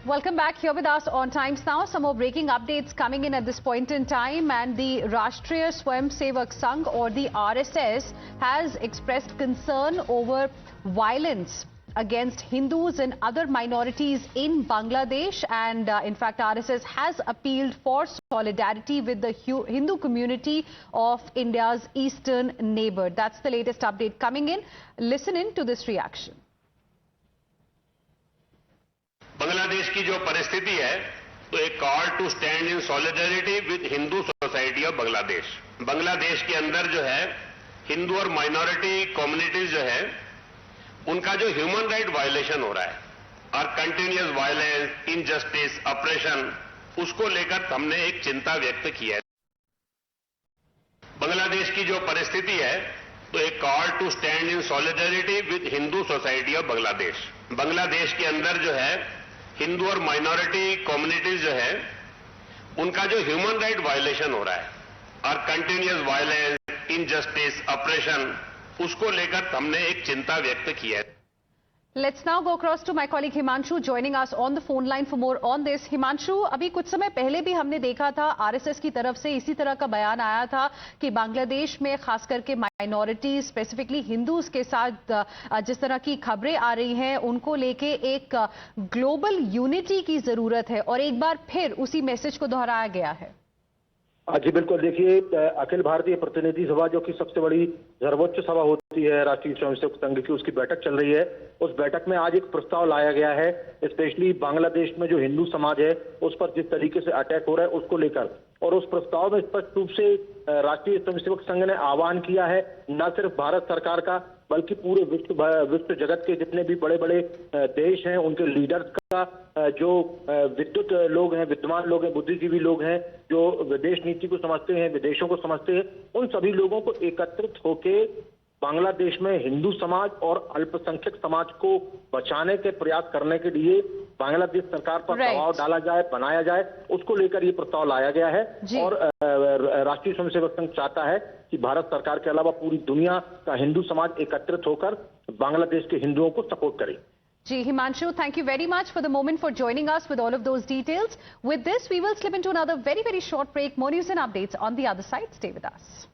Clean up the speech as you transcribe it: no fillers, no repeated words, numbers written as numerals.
Welcome back. Here with us on Times Now. Some more breaking updates coming in at this point in time, and the Rashtriya Swayamsevak Sangh, or the RSS, has expressed concern over violence against Hindus and other minorities in Bangladesh, and in fact RSS has appealed for solidarity with the Hindu community of India's eastern neighbor. That's the latest update coming in. Listen in to this reaction. Bangladesh की जो परिस्थिति है तो एक call to stand in solidarity with Hindu society of Bangladesh. Bangladesh के अंदर जो है हिंदू और माइनॉरिटी कम्युनिटीज जो है उनका जो ह्यूमन राइट वायलेशन हो रहा है और कंटिन्यूअस वायलेंस, इनजस्टिस, ऑपरेशन, उसको लेकर हमने एक चिंता व्यक्त की है। बांग्लादेश की जो परिस्थिति है तो एक call to stand in solidarity with Hindu society of Bangladesh. Bangladesh के अंदर जो है हिंदू और माइनॉरिटी कम्युनिटीज जो है उनका जो ह्यूमन राइट वायलेशन हो रहा है और कंटिन्यूअस वायलेंस, इनजस्टिस, ऑपरेशन, उसको लेकर हमने एक चिंता व्यक्त की है। Let's now go across to my colleague Himanshu joining us on the phone line for more on this. Himanshu, अभी कुछ समय पहले भी हमने देखा था आरएसएस की तरफ से इसी तरह का बयान आया था कि बांग्लादेश में खास करके माइनॉरिटी, स्पेसिफिकली हिंदूज के साथ जिस तरह की खबरें आ रही हैं उनको लेके एक ग्लोबल यूनिटी की जरूरत है, और एक बार फिर उसी मैसेज को दोहराया गया है। जी बिल्कुल, देखिए अखिल भारतीय प्रतिनिधि सभा जो कि सबसे बड़ी सर्वोच्च सभा होती है राष्ट्रीय स्वयंसेवक संघ की, उसकी बैठक चल रही है। उस बैठक में आज एक प्रस्ताव लाया गया है, स्पेशली बांग्लादेश में जो हिंदू समाज है उस पर जिस तरीके से अटैक हो रहा है उसको लेकर, और उस प्रस्ताव में स्पष्ट रूप से राष्ट्रीय स्वयंसेवक संघ ने आह्वान किया है न सिर्फ भारत सरकार का बल्कि पूरे विश्व जगत के जितने भी बड़े बड़े देश हैं उनके लीडर्स का, जो विद्युत लोग हैं, विद्वान लोग हैं, बुद्धिजीवी लोग हैं, जो विदेश नीति को समझते हैं, विदेशों को समझते हैं, उन सभी लोगों को एकत्रित होके बांग्लादेश में हिंदू समाज और अल्पसंख्यक समाज को बचाने के प्रयास करने के लिए बांग्लादेश सरकार पर दबाव डाला जाए, बनाया जाए, उसको लेकर ये प्रस्ताव लाया गया है। और राष्ट्रीय स्वयंसेवक संघ चाहता है कि भारत सरकार के अलावा पूरी दुनिया का हिंदू समाज एकत्रित होकर बांग्लादेश के हिंदुओं को सपोर्ट करे। Ji, Himanshu, thank you very much for the moment for joining us with all of those details. With this, we will slip into another very short break. More news and updates on the other side. Stay with us.